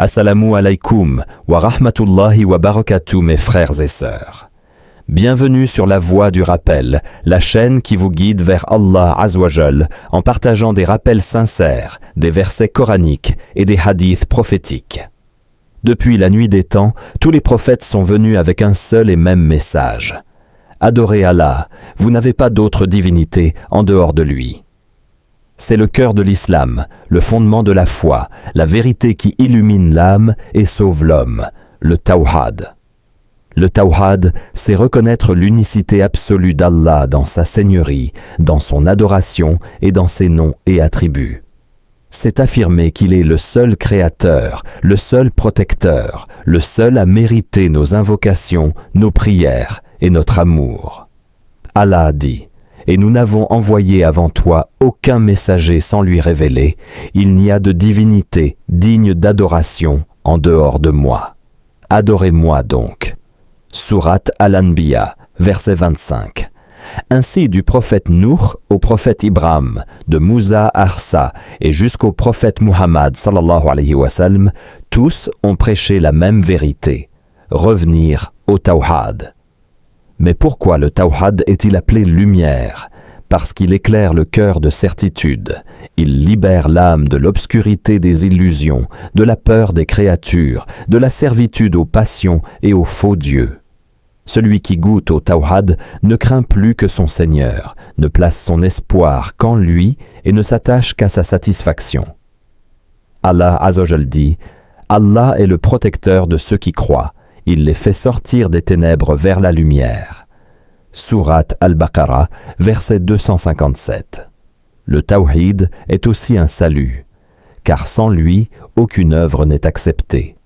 Assalamu alaikum wa rahmatullahi wa barakatuh mes frères et sœurs. Bienvenue sur la voie du rappel, la chaîne qui vous guide vers Allah Azawajal en partageant des rappels sincères, des versets coraniques et des hadiths prophétiques. Depuis la nuit des temps, tous les prophètes sont venus avec un seul et même message. Adorez Allah, vous n'avez pas d'autre divinité en dehors de lui. C'est le cœur de l'islam, le fondement de la foi, la vérité qui illumine l'âme et sauve l'homme, le tawhid. Le tawhid, c'est reconnaître l'unicité absolue d'Allah dans sa seigneurie, dans son adoration et dans ses noms et attributs. C'est affirmer qu'il est le seul créateur, le seul protecteur, le seul à mériter nos invocations, nos prières et notre amour. Allah a dit: et nous n'avons envoyé avant toi aucun messager sans lui révéler, il n'y a de divinité digne d'adoration en dehors de moi. Adorez-moi donc. Sourate Al-Anbiya, verset 25. Ainsi du prophète Nuh au prophète Ibrahim, de Moussa à Arsa et jusqu'au prophète Muhammad sallallahu alayhi wa sallam, tous ont prêché la même vérité, revenir au tawhid. Mais pourquoi le tawhid est-il appelé lumière? Parce qu'il éclaire le cœur de certitude. Il libère l'âme de l'obscurité des illusions, de la peur des créatures, de la servitude aux passions et aux faux dieux. Celui qui goûte au tawhid ne craint plus que son Seigneur, ne place son espoir qu'en lui et ne s'attache qu'à sa satisfaction. Allah Azawajal dit: Allah est le protecteur de ceux qui croient. Il les fait sortir des ténèbres vers la lumière. Sourate Al-Baqarah, verset 257. Le tawhid est aussi un salut, car sans lui, aucune œuvre n'est acceptée.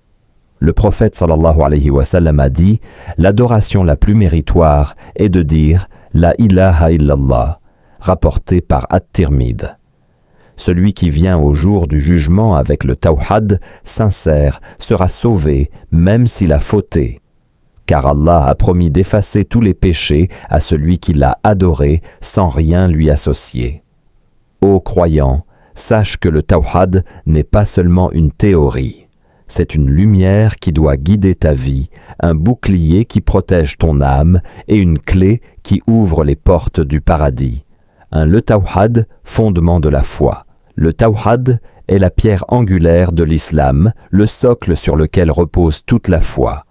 Le prophète sallallahu alayhi wa sallam a dit: l'adoration la plus méritoire est de dire La ilaha illallah, rapporté par At-Tirmidhi. Celui qui vient au jour du jugement avec le tawhid sincère sera sauvé même s'il a fauté, car Allah a promis d'effacer tous les péchés à celui qui l'a adoré sans rien lui associer. Ô croyant, sache que le tawhid n'est pas seulement une théorie. C'est une lumière qui doit guider ta vie, un bouclier qui protège ton âme et une clé qui ouvre les portes du paradis. Le tawhid, fondement de la foi. Le tawhid est la pierre angulaire de l'islam, le socle sur lequel repose toute la foi.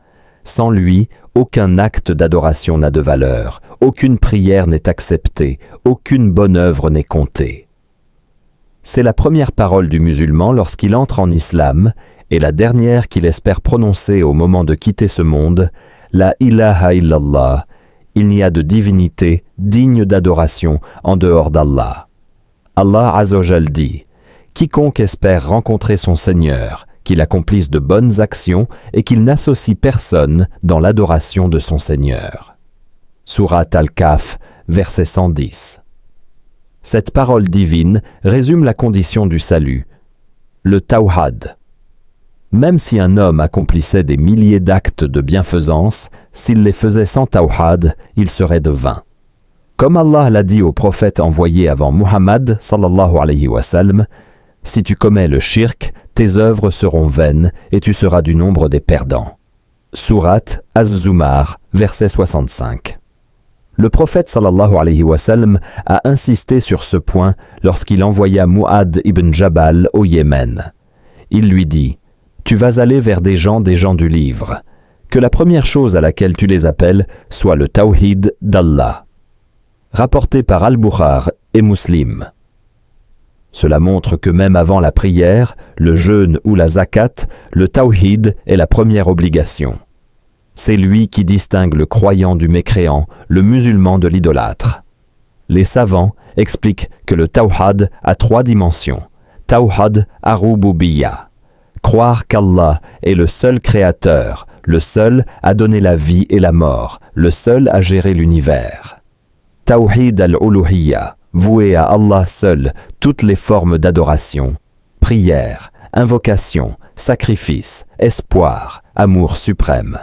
Sans lui, aucun acte d'adoration n'a de valeur, aucune prière n'est acceptée, aucune bonne œuvre n'est comptée. C'est la première parole du musulman lorsqu'il entre en islam et la dernière qu'il espère prononcer au moment de quitter ce monde, la ilaha illallah, il n'y a de divinité digne d'adoration en dehors d'Allah. Allah Azawajal dit: quiconque espère rencontrer son Seigneur, qu'il accomplisse de bonnes actions et qu'il n'associe personne dans l'adoration de son Seigneur. Sourate Al-Kahf, verset 110. Cette parole divine résume la condition du salut, le tawhid. Même si un homme accomplissait des milliers d'actes de bienfaisance, s'il les faisait sans tawhid, il serait de vain. Comme Allah l'a dit au prophète envoyé avant Muhammad sallallahu alayhi wa sallam, si tu commets le shirk, tes œuvres seront vaines et tu seras du nombre des perdants. Sourate Az-Zumar, verset 65. Le prophète sallallahu alayhi wa sallam a insisté sur ce point lorsqu'il envoya Mu'adh ibn Jabal au Yémen. Il lui dit: tu vas aller vers des gens du livre. Que la première chose à laquelle tu les appelles soit le tawhid d'Allah. Rapporté par Al-Bukhari et Muslim. Cela montre que même avant la prière, le jeûne ou la zakat, le tawhid est la première obligation. C'est lui qui distingue le croyant du mécréant, le musulman de l'idolâtre. Les savants expliquent que le tawhid a 3 dimensions. Tawhid ar-rububiyyah. Croire qu'Allah est le seul créateur, le seul à donner la vie et la mort, le seul à gérer l'univers. Tawhid al-uluhiyyah, voué à Allah seul toutes les formes d'adoration, prière, invocation, sacrifice, espoir, amour suprême.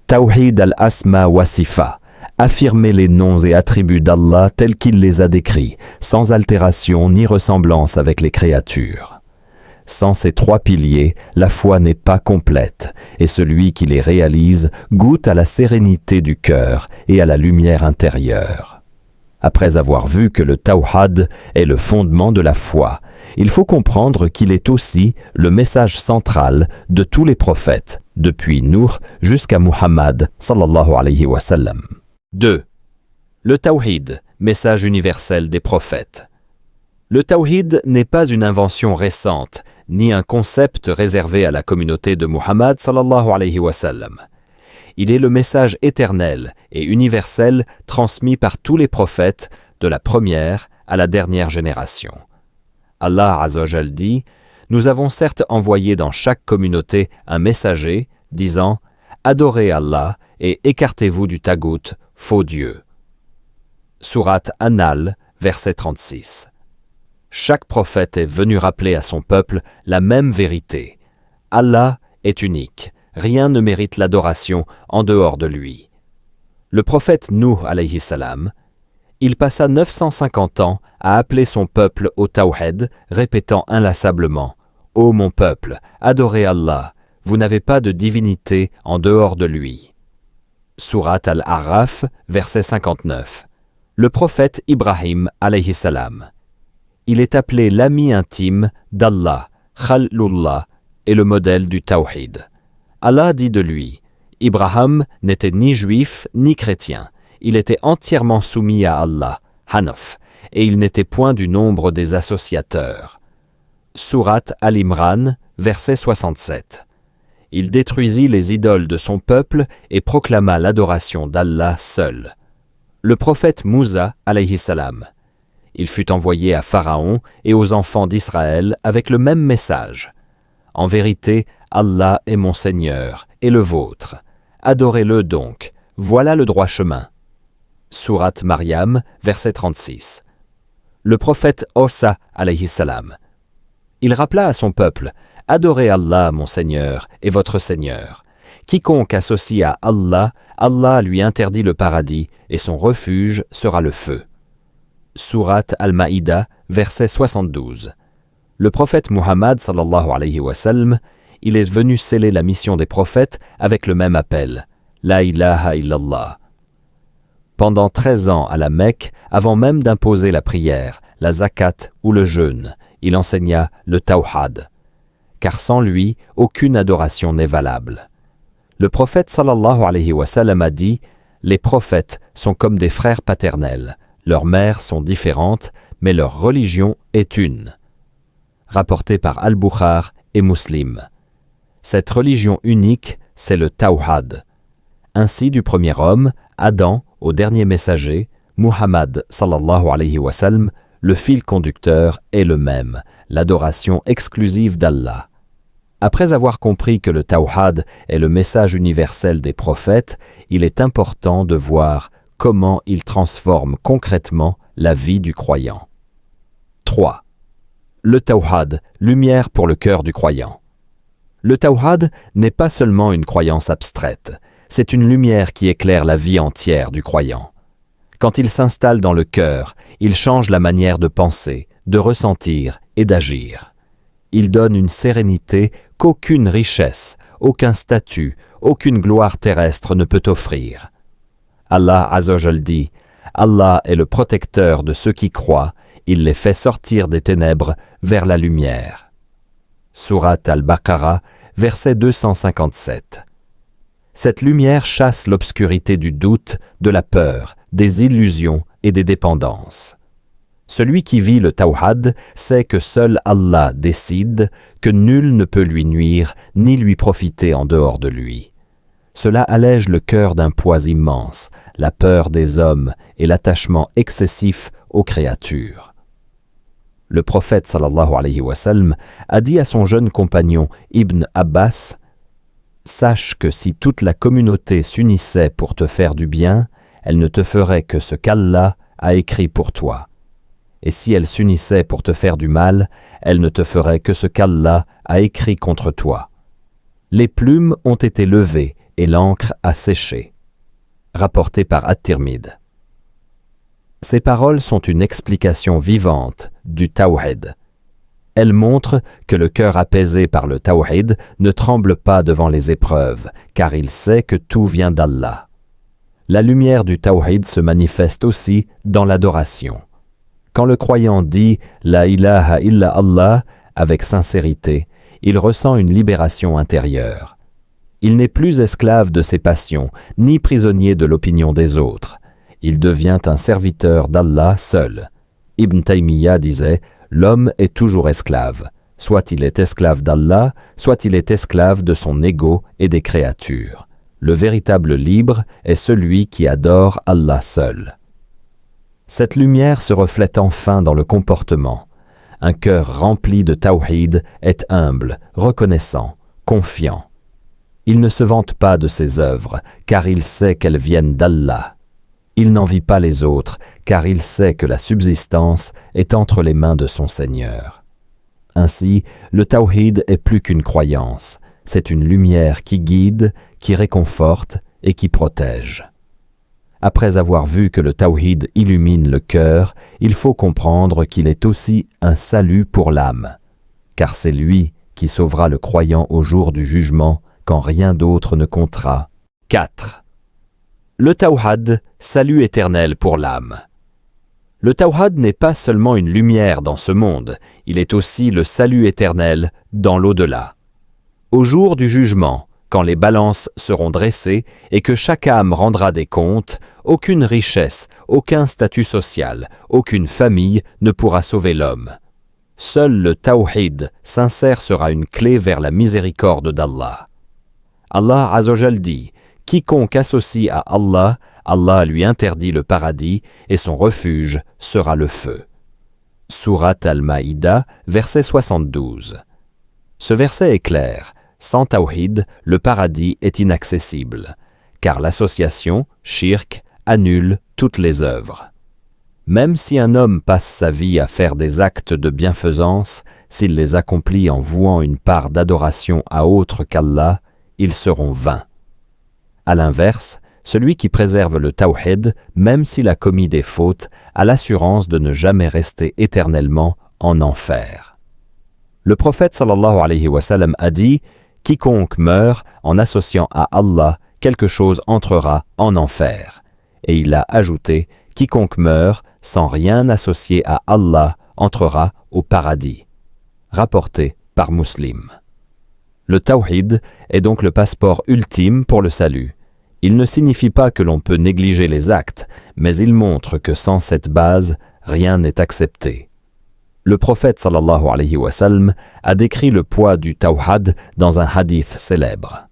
Tawhid al-asma wa sifa, affirmer les noms et attributs d'Allah tels qu'il les a décrits, sans altération ni ressemblance avec les créatures. Sans ces 3 piliers, la foi n'est pas complète, et celui qui les réalise goûte à la sérénité du cœur et à la lumière intérieure. Après avoir vu que le tawhid est le fondement de la foi, il faut comprendre qu'il est aussi le message central de tous les prophètes, depuis Nuh jusqu'à Muhammad sallallahu alayhi wa sallam. 2. Le tawhid, message universel des prophètes. Le tawhid n'est pas une invention récente, ni un concept réservé à la communauté de Muhammad sallallahu alayhi wa sallam. Il est le message éternel et universel transmis par tous les prophètes de la première à la dernière génération. Allah Azza wa Jal dit « Nous avons certes envoyé dans chaque communauté un messager disant « Adorez Allah et écartez-vous du tagout, faux Dieu ». Sourate An-Nahl, verset 36. Chaque prophète est venu rappeler à son peuple la même vérité. Allah est unique, rien ne mérite l'adoration en dehors de lui. Le prophète Nuh alayhi salam, il passa 950 ans à appeler son peuple au tawhid, répétant inlassablement « Ô mon peuple, adorez Allah, vous n'avez pas de divinité en dehors de lui. » Sourate Al-A'raf, verset 59. Le prophète Ibrahim alayhi salam. Il est appelé l'ami intime d'Allah, Khalilullah, et le modèle du tawhid. Allah dit de lui, Ibrahim n'était ni juif ni chrétien. Il était entièrement soumis à Allah, Hanaf, et il n'était point du nombre des associateurs. Sourate Al-Imran, verset 67. Il détruisit les idoles de son peuple et proclama l'adoration d'Allah seul. Le prophète Moussa, alayhi salam. Il fut envoyé à Pharaon et aux enfants d'Israël avec le même message. En vérité, Allah est mon Seigneur et le vôtre. Adorez-le donc, voilà le droit chemin. Sourate Maryam, verset 36. Le prophète Ossa, alayhi salam. Il rappela à son peuple, « Adorez Allah, mon Seigneur, et votre Seigneur. Quiconque associe à Allah, Allah lui interdit le paradis, et son refuge sera le feu. » Sourate Al-Maïda, verset 72. Le prophète Muhammad sallallahu alayhi wa sallam, il est venu sceller la mission des prophètes avec le même appel, « La ilaha illallah ». Pendant 13 ans à la Mecque, avant même d'imposer la prière, la zakat ou le jeûne, il enseigna le tawhid. Car sans lui, aucune adoration n'est valable. Le prophète sallallahu alayhi wa sallam a dit « Les prophètes sont comme des frères paternels. Leurs mères sont différentes, mais leur religion est une. » Rapporté par Al-Bukhar et Muslim. Cette religion unique, c'est le tawhid. Ainsi du premier homme, Adam, au dernier messager, Muhammad sallallahu alayhi wa sallam, le fil conducteur est le même, l'adoration exclusive d'Allah. Après avoir compris que le tawhid est le message universel des prophètes, il est important de voir comment il transforme concrètement la vie du croyant. 3. Le tawhid, lumière pour le cœur du croyant. Le tawhid n'est pas seulement une croyance abstraite, c'est une lumière qui éclaire la vie entière du croyant. Quand il s'installe dans le cœur, il change la manière de penser, de ressentir et d'agir. Il donne une sérénité qu'aucune richesse, aucun statut, aucune gloire terrestre ne peut offrir. Allah Azza wa Jal dit « Allah est le protecteur de ceux qui croient, il les fait sortir des ténèbres vers la lumière. » Sourate Al-Baqarah, verset 257. Cette lumière chasse l'obscurité du doute, de la peur, des illusions et des dépendances. Celui qui vit le tawhid sait que seul Allah décide, que nul ne peut lui nuire ni lui profiter en dehors de lui. Cela allège le cœur d'un poids immense, la peur des hommes et l'attachement excessif aux créatures. Le prophète sallallahu alayhi wa sallam a dit à son jeune compagnon Ibn Abbas « Sache que si toute la communauté s'unissait pour te faire du bien, elle ne te ferait que ce qu'Allah a écrit pour toi. Et si elle s'unissait pour te faire du mal, elle ne te ferait que ce qu'Allah a écrit contre toi. Les plumes ont été levées et l'encre a séché. » Rapporté par At-Tirmidhi. Ces paroles sont une explication vivante du tawhid. Elle montre que le cœur apaisé par le tawhid ne tremble pas devant les épreuves, car il sait que tout vient d'Allah. La lumière du tawhid se manifeste aussi dans l'adoration. Quand le croyant dit « La ilaha illa Allah » avec sincérité, il ressent une libération intérieure. Il n'est plus esclave de ses passions, ni prisonnier de l'opinion des autres. Il devient un serviteur d'Allah seul. Ibn Taymiyyah disait « L'homme est toujours esclave. Soit il est esclave d'Allah, soit il est esclave de son ego et des créatures. Le véritable libre est celui qui adore Allah seul. » Cette lumière se reflète enfin dans le comportement. Un cœur rempli de tawhid est humble, reconnaissant, confiant. Il ne se vante pas de ses œuvres, car il sait qu'elles viennent d'Allah. Il n'envie pas les autres, car il sait que la subsistance est entre les mains de son Seigneur. Ainsi, le tawhid est plus qu'une croyance, c'est une lumière qui guide, qui réconforte et qui protège. Après avoir vu que le tawhid illumine le cœur, il faut comprendre qu'il est aussi un salut pour l'âme, car c'est lui qui sauvera le croyant au jour du jugement quand rien d'autre ne comptera. 4. Le tawhid, salut éternel pour l'âme. Le tawhid n'est pas seulement une lumière dans ce monde, il est aussi le salut éternel dans l'au-delà. Au jour du jugement, quand les balances seront dressées et que chaque âme rendra des comptes, aucune richesse, aucun statut social, aucune famille ne pourra sauver l'homme. Seul le tawhid sincère sera une clé vers la miséricorde d'Allah. Allah Azzawajal dit « Quiconque associe à Allah, Allah lui interdit le paradis et son refuge sera le feu. » Sourate Al-Maïda, verset 72. Ce verset est clair. Sans tawhid, le paradis est inaccessible, car l'association, shirk, annule toutes les œuvres. Même si un homme passe sa vie à faire des actes de bienfaisance, s'il les accomplit en vouant une part d'adoration à autre qu'Allah, ils seront vains. À l'inverse, celui qui préserve le tawhid, même s'il a commis des fautes, a l'assurance de ne jamais rester éternellement en enfer. Le prophète sallallahu alayhi wa sallam a dit « Quiconque meurt en associant à Allah quelque chose entrera en enfer. » Et il a ajouté « Quiconque meurt sans rien associer à Allah entrera au paradis. » Rapporté par Muslim. Le tawhid est donc le passeport ultime pour le salut. Il ne signifie pas que l'on peut négliger les actes, mais il montre que sans cette base, rien n'est accepté. Le prophète sallallahu alayhi wa sallam a décrit le poids du tawhid dans un hadith célèbre.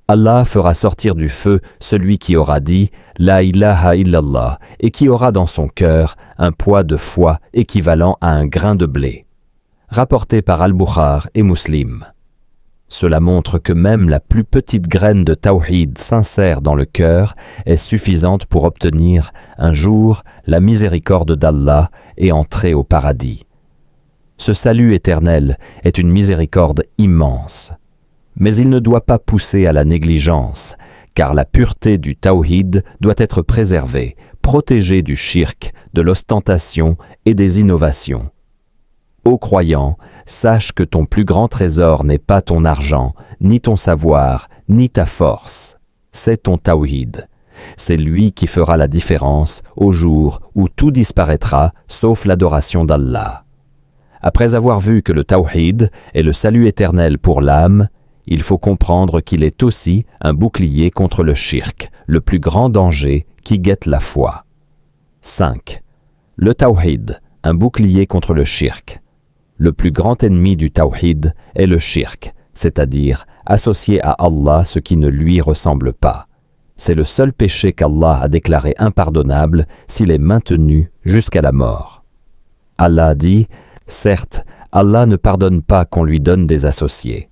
Allah fera sortir du feu celui qui aura dit « La ilaha illallah » et qui aura dans son cœur un poids de foi équivalent à un grain de blé. Rapporté par Al-Bukhari et Muslim. Cela montre que même la plus petite graine de tawhid sincère dans le cœur est suffisante pour obtenir un jour la miséricorde d'Allah et entrer au paradis. Ce salut éternel est une miséricorde immense. Mais il ne doit pas pousser à la négligence, car la pureté du tawhid doit être préservée, protégée du shirk, de l'ostentation et des innovations. Ô croyant, sache que ton plus grand trésor n'est pas ton argent, ni ton savoir, ni ta force. C'est ton tawhid. C'est lui qui fera la différence au jour où tout disparaîtra sauf l'adoration d'Allah. Après avoir vu que le tawhid est le salut éternel pour l'âme, il faut comprendre qu'il est aussi un bouclier contre le shirk, le plus grand danger qui guette la foi. 5. Le tawhid, un bouclier contre le shirk. Le plus grand ennemi du tawhid est le shirk, c'est-à-dire associer à Allah ce qui ne lui ressemble pas. C'est le seul péché qu'Allah a déclaré impardonnable s'il est maintenu jusqu'à la mort. Allah dit « Certes, Allah ne pardonne pas qu'on lui donne des associés.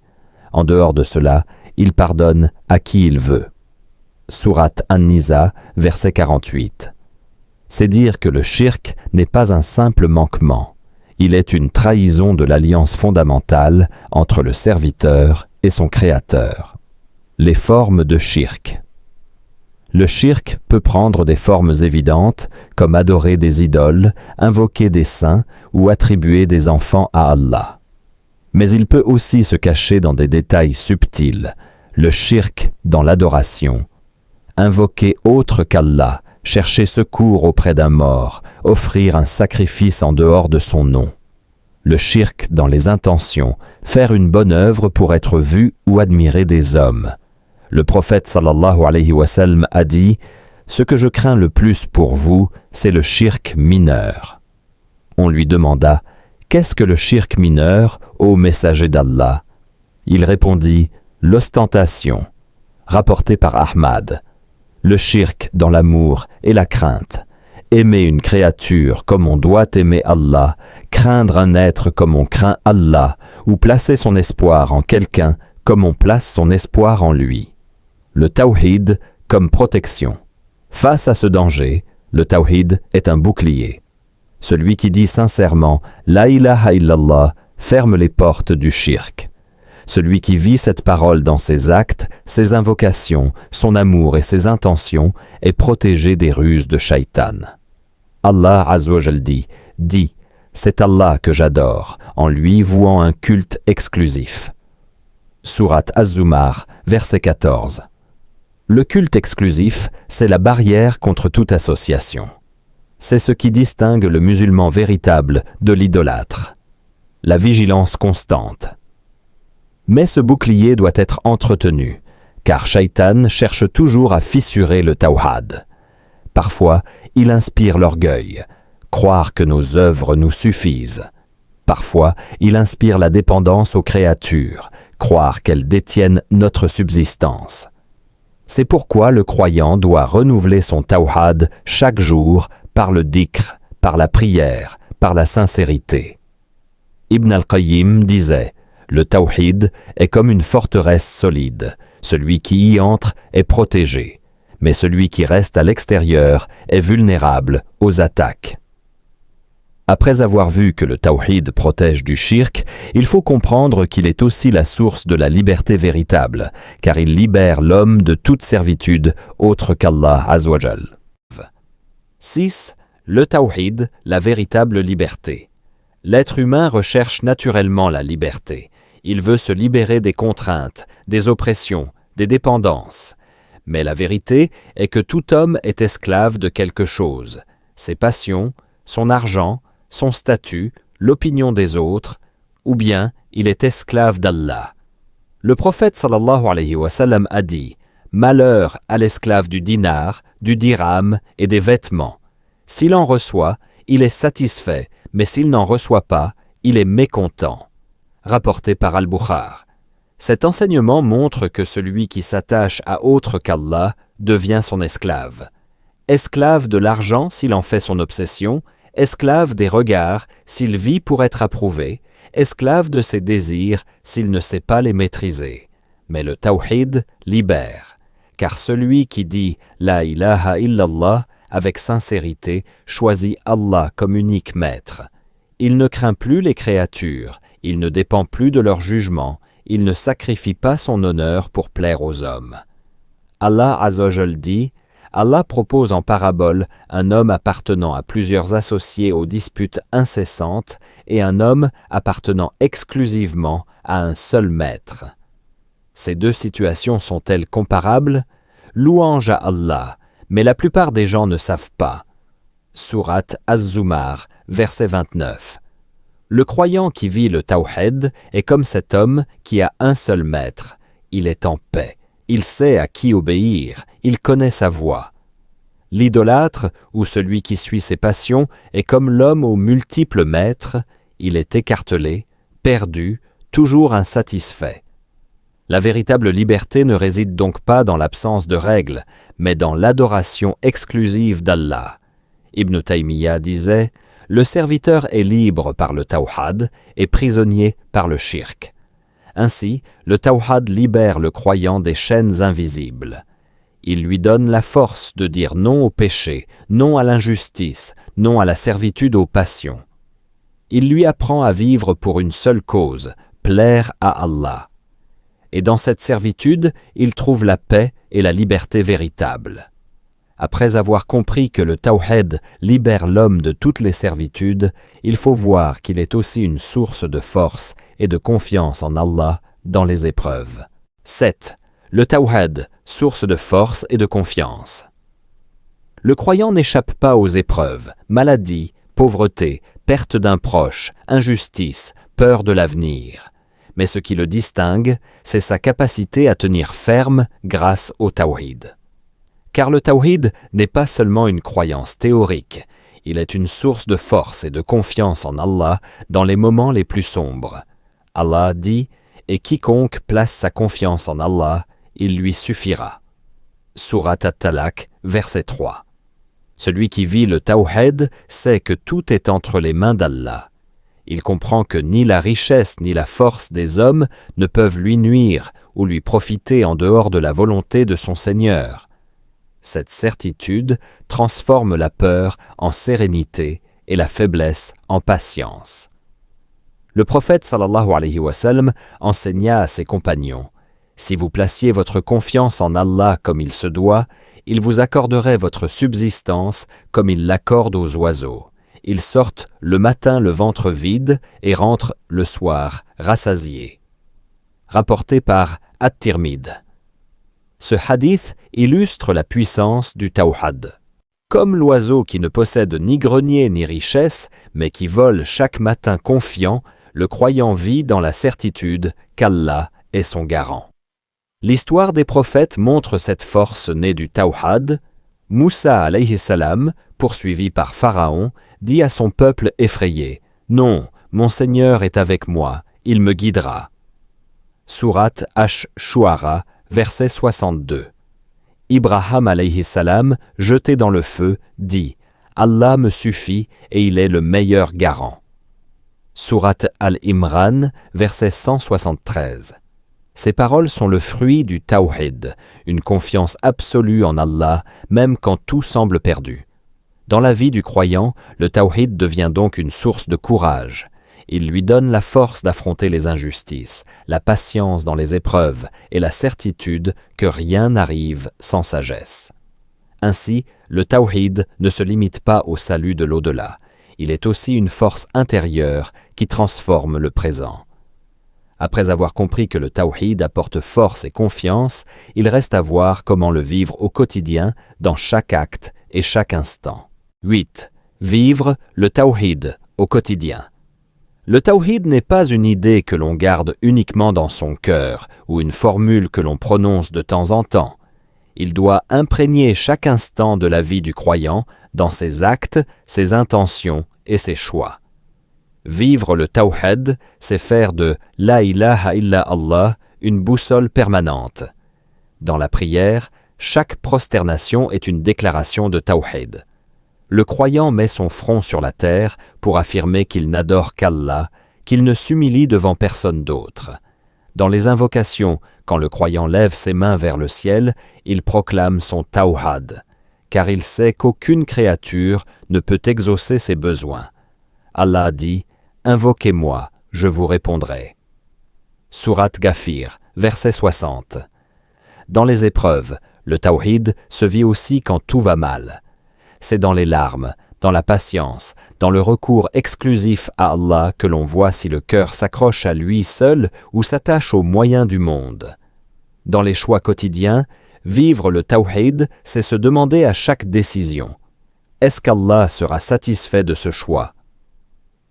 En dehors de cela, il pardonne à qui il veut. » Sourate An-Nisa, verset 48. C'est dire que le shirk n'est pas un simple manquement. Il est une trahison de l'alliance fondamentale entre le serviteur et son créateur. Les formes de shirk. Le shirk peut prendre des formes évidentes, comme adorer des idoles, invoquer des saints ou attribuer des enfants à Allah. Mais il peut aussi se cacher dans des détails subtils, le shirk dans l'adoration. Invoquer autre qu'Allah, chercher secours auprès d'un mort, offrir un sacrifice en dehors de son nom. Le shirk dans les intentions, faire une bonne œuvre pour être vu ou admiré des hommes. Le prophète sallallahu alayhi wa sallam a dit « Ce que je crains le plus pour vous, c'est le shirk mineur. » On lui demanda « Qu'est-ce que le shirk mineur, ô messager d'Allah ?» Il répondit « L'ostentation » rapporté par Ahmad. Le shirk dans l'amour et la crainte. Aimer une créature comme on doit aimer Allah, craindre un être comme on craint Allah, ou placer son espoir en quelqu'un comme on place son espoir en lui. Le tawhid comme protection. Face à ce danger, le tawhid est un bouclier. Celui qui dit sincèrement « La ilaha illallah » ferme les portes du shirk. Celui qui vit cette parole dans ses actes, ses invocations, son amour et ses intentions est protégé des ruses de Shaitan. Allah Azza wa Jal dit « Dis, c'est Allah que j'adore, en lui vouant un culte exclusif. » Sourate Az-Zumar, verset 14. Le culte exclusif, c'est la barrière contre toute association. C'est ce qui distingue le musulman véritable de l'idolâtre. La vigilance constante. Mais ce bouclier doit être entretenu, car Shaitan cherche toujours à fissurer le tawhid. Parfois, il inspire l'orgueil, croire que nos œuvres nous suffisent. Parfois, il inspire la dépendance aux créatures, croire qu'elles détiennent notre subsistance. C'est pourquoi le croyant doit renouveler son tawhid chaque jour par le dhikr, par la prière, par la sincérité. Ibn al-Qayyim disait « Le tawhid est comme une forteresse solide. Celui qui y entre est protégé, mais celui qui reste à l'extérieur est vulnérable aux attaques. » Après avoir vu que le tawhid protège du shirk, il faut comprendre qu'il est aussi la source de la liberté véritable, car il libère l'homme de toute servitude autre qu'Allah Azza wa Jal. 6. Le tawhid, la véritable liberté. L'être humain recherche naturellement la liberté. Il veut se libérer des contraintes, des oppressions, des dépendances. Mais la vérité est que tout homme est esclave de quelque chose. Ses passions, son argent, son statut, l'opinion des autres, ou bien il est esclave d'Allah. Le prophète sallallahu alayhi wa sallam a dit « Malheur à l'esclave du dinar, du dirham et des vêtements. S'il en reçoit, il est satisfait, mais s'il n'en reçoit pas, il est mécontent. » Rapporté par Al-Bukhari. Cet enseignement montre que celui qui s'attache à autre qu'Allah devient son esclave. Esclave de l'argent s'il en fait son obsession, esclave des regards s'il vit pour être approuvé, esclave de ses désirs s'il ne sait pas les maîtriser. Mais le tawhid libère, car celui qui dit « La ilaha illallah » avec sincérité choisit Allah comme unique maître. Il ne craint plus les créatures, il ne dépend plus de leur jugement, il ne sacrifie pas son honneur pour plaire aux hommes. Allah Azza wa Jal dit « Allah propose en parabole un homme appartenant à plusieurs associés aux disputes incessantes et un homme appartenant exclusivement à un seul maître. Ces deux situations sont-elles comparables? Louange à Allah, mais la plupart des gens ne savent pas. Sourate Az-Zumar, verset 29. Le croyant qui vit le tawhid est comme cet homme qui a un seul maître. Il est en paix. Il sait à qui obéir, il connaît sa voie. L'idolâtre, ou celui qui suit ses passions, est comme l'homme aux multiples maîtres, il est écartelé, perdu, toujours insatisfait. La véritable liberté ne réside donc pas dans l'absence de règles, mais dans l'adoration exclusive d'Allah. Ibn Taymiyyah disait « Le serviteur est libre par le tawhid et prisonnier par le shirk. » Ainsi, le tawhid libère le croyant des chaînes invisibles. Il lui donne la force de dire non au péché, non à l'injustice, non à la servitude aux passions. Il lui apprend à vivre pour une seule cause, plaire à Allah. Et dans cette servitude, il trouve la paix et la liberté véritable. Après avoir compris que le tawhid libère l'homme de toutes les servitudes, il faut voir qu'il est aussi une source de force et de confiance en Allah dans les épreuves. 7. Le tawhid, source de force et de confiance. Le croyant n'échappe pas aux épreuves, maladie, pauvreté, perte d'un proche, injustice, peur de l'avenir. Mais ce qui le distingue, c'est sa capacité à tenir ferme grâce au tawhid. Car le tawhid n'est pas seulement une croyance théorique, il est une source de force et de confiance en Allah dans les moments les plus sombres. Allah dit « Et quiconque place sa confiance en Allah, il lui suffira. » Surat At-Talaq, verset 3. Celui qui vit le tawhid sait que tout est entre les mains d'Allah. Il comprend que ni la richesse ni la force des hommes ne peuvent lui nuire ou lui profiter en dehors de la volonté de son Seigneur. Cette certitude transforme la peur en sérénité et la faiblesse en patience. Le prophète sallallahu alayhi wa sallam enseigna à ses compagnons « Si vous placiez votre confiance en Allah comme il se doit, il vous accorderait votre subsistance comme il l'accorde aux oiseaux. Ils sortent le matin le ventre vide et rentrent le soir rassasiés. » Rapporté par At-Tirmidhi. Ce hadith illustre la puissance du tawhid. Comme l'oiseau qui ne possède ni grenier ni richesse, mais qui vole chaque matin confiant, le croyant vit dans la certitude qu'Allah est son garant. L'histoire des prophètes montre cette force née du tawhid. Moussa alayhi salam, poursuivi par Pharaon, dit à son peuple effrayé « Non, mon Seigneur est avec moi, il me guidera. » Surat Ash-Shu'ara, verset 62. Ibrahim alayhi salam, jeté dans le feu, dit « Allah me suffit et il est le meilleur garant. » Surat Al-Imran, verset 173. Ces paroles sont le fruit du tawhid, une confiance absolue en Allah, même quand tout semble perdu. Dans la vie du croyant, le tawhid devient donc une source de courage. Il lui donne la force d'affronter les injustices, la patience dans les épreuves et la certitude que rien n'arrive sans sagesse. Ainsi, le tawhid ne se limite pas au salut de l'au-delà. Il est aussi une force intérieure qui transforme le présent. Après avoir compris que le tawhid apporte force et confiance, il reste à voir comment le vivre au quotidien, dans chaque acte et chaque instant. 8. Vivre le tawhid au quotidien. Le tawhid n'est pas une idée que l'on garde uniquement dans son cœur ou une formule que l'on prononce de temps en temps. Il doit imprégner chaque instant de la vie du croyant dans ses actes, ses intentions et ses choix. Vivre le tawhid, c'est faire de la ilaha illa Allah une boussole permanente. Dans la prière, chaque prosternation est une déclaration de tawhid. Le croyant met son front sur la terre pour affirmer qu'il n'adore qu'Allah, qu'il ne s'humilie devant personne d'autre. Dans les invocations, quand le croyant lève ses mains vers le ciel, il proclame son tawhid, car il sait qu'aucune créature ne peut exaucer ses besoins. Allah dit « Invoquez-moi, je vous répondrai. » Surat Ghafir, verset 60. Dans les épreuves, le tawhid se vit aussi quand tout va mal. C'est dans les larmes, dans la patience, dans le recours exclusif à Allah que l'on voit si le cœur s'accroche à lui seul ou s'attache aux moyens du monde. Dans les choix quotidiens, vivre le tawhid, c'est se demander à chaque décision « Est-ce qu'Allah sera satisfait de ce choix ?»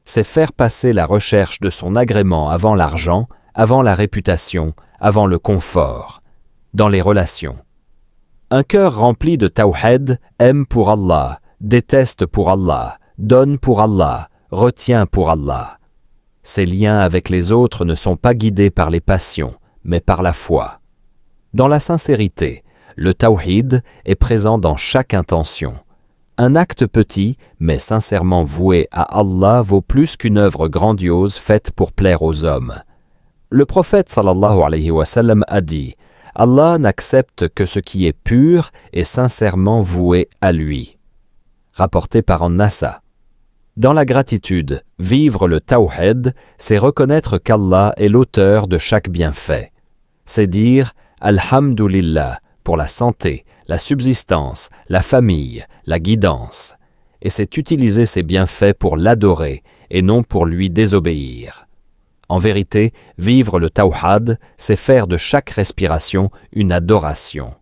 C'est faire passer la recherche de son agrément avant l'argent, avant la réputation, avant le confort. Dans les relations. Un cœur rempli de tawhid aime pour Allah, déteste pour Allah, donne pour Allah, retient pour Allah. Ses liens avec les autres ne sont pas guidés par les passions, mais par la foi. Dans la sincérité, le tawhid est présent dans chaque intention. Un acte petit, mais sincèrement voué à Allah vaut plus qu'une œuvre grandiose faite pour plaire aux hommes. Le prophète sallallahu alayhi wa sallam a dit « Allah n'accepte que ce qui est pur et sincèrement voué à lui. » Rapporté par An-Nasa. Dans la gratitude, vivre le tawhid, c'est reconnaître qu'Allah est l'auteur de chaque bienfait. C'est dire « Alhamdulillah » pour la santé, la subsistance, la famille, la guidance, et c'est utiliser ses bienfaits pour l'adorer et non pour lui désobéir. En vérité, vivre le tawhid, c'est faire de chaque respiration une adoration.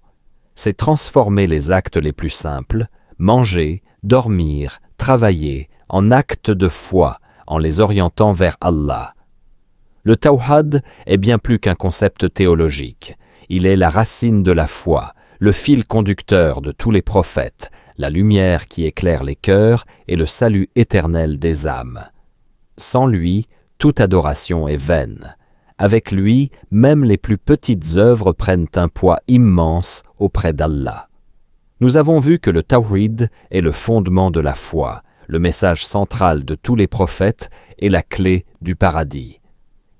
C'est transformer les actes les plus simples, manger, dormir, travailler, en actes de foi, en les orientant vers Allah. Le tawhid est bien plus qu'un concept théologique. Il est la racine de la foi, le fil conducteur de tous les prophètes, la lumière qui éclaire les cœurs et le salut éternel des âmes. Sans lui, toute adoration est vaine. Avec lui, même les plus petites œuvres prennent un poids immense auprès d'Allah. Nous avons vu que le tawhid est le fondement de la foi, le message central de tous les prophètes et la clé du paradis.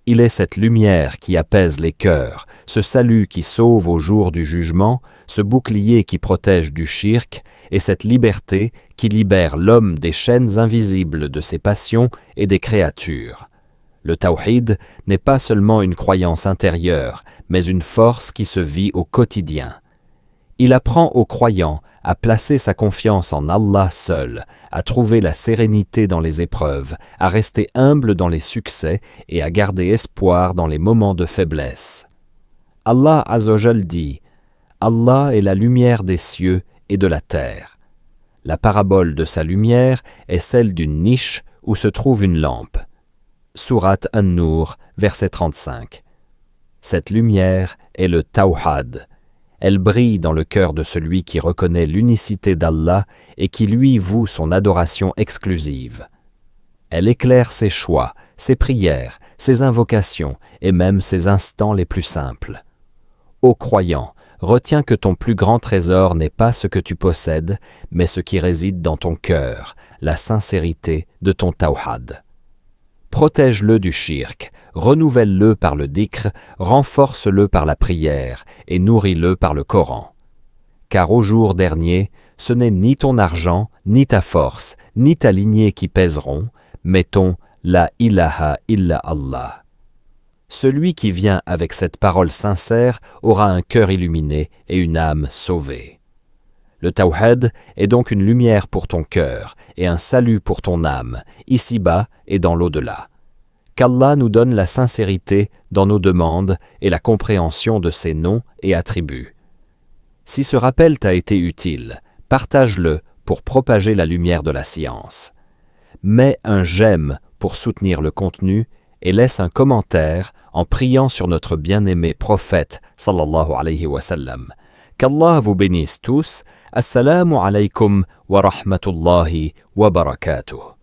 Il est cette lumière qui apaise les cœurs, ce salut qui sauve au jour du jugement, ce bouclier qui protège du shirk et cette liberté qui libère l'homme des chaînes invisibles de ses passions et des créatures. Le tawhid n'est pas seulement une croyance intérieure, mais une force qui se vit au quotidien. Il apprend aux croyants à placer sa confiance en Allah seul, à trouver la sérénité dans les épreuves, à rester humble dans les succès et à garder espoir dans les moments de faiblesse. Allah Azzawajal dit « Allah est la lumière des cieux et de la terre. La parabole de sa lumière est celle d'une niche où se trouve une lampe. » Sourate An-Nur, verset 35. Cette lumière est le tawhid. Elle brille dans le cœur de celui qui reconnaît l'unicité d'Allah et qui lui voue son adoration exclusive. Elle éclaire ses choix, ses prières, ses invocations et même ses instants les plus simples. Ô croyant, retiens que ton plus grand trésor n'est pas ce que tu possèdes, mais ce qui réside dans ton cœur, la sincérité de ton tawhid. Protège-le du shirk, renouvelle-le par le dhikr, renforce-le par la prière et nourris-le par le Coran. Car au jour dernier, ce n'est ni ton argent, ni ta force, ni ta lignée qui pèseront, mais ton La ilaha illa Allah. Celui qui vient avec cette parole sincère aura un cœur illuminé et une âme sauvée. Le tawhid est donc une lumière pour ton cœur et un salut pour ton âme, ici-bas et dans l'au-delà. Qu'Allah nous donne la sincérité dans nos demandes et la compréhension de ses noms et attributs. Si ce rappel t'a été utile, partage-le pour propager la lumière de la science. Mets un j'aime pour soutenir le contenu et laisse un commentaire en priant sur notre bien-aimé prophète sallallahu alayhi wa sallam. Qu'Allah vous bénisse tous. Assalamu alaykum wa rahmatullahi wa barakatuh.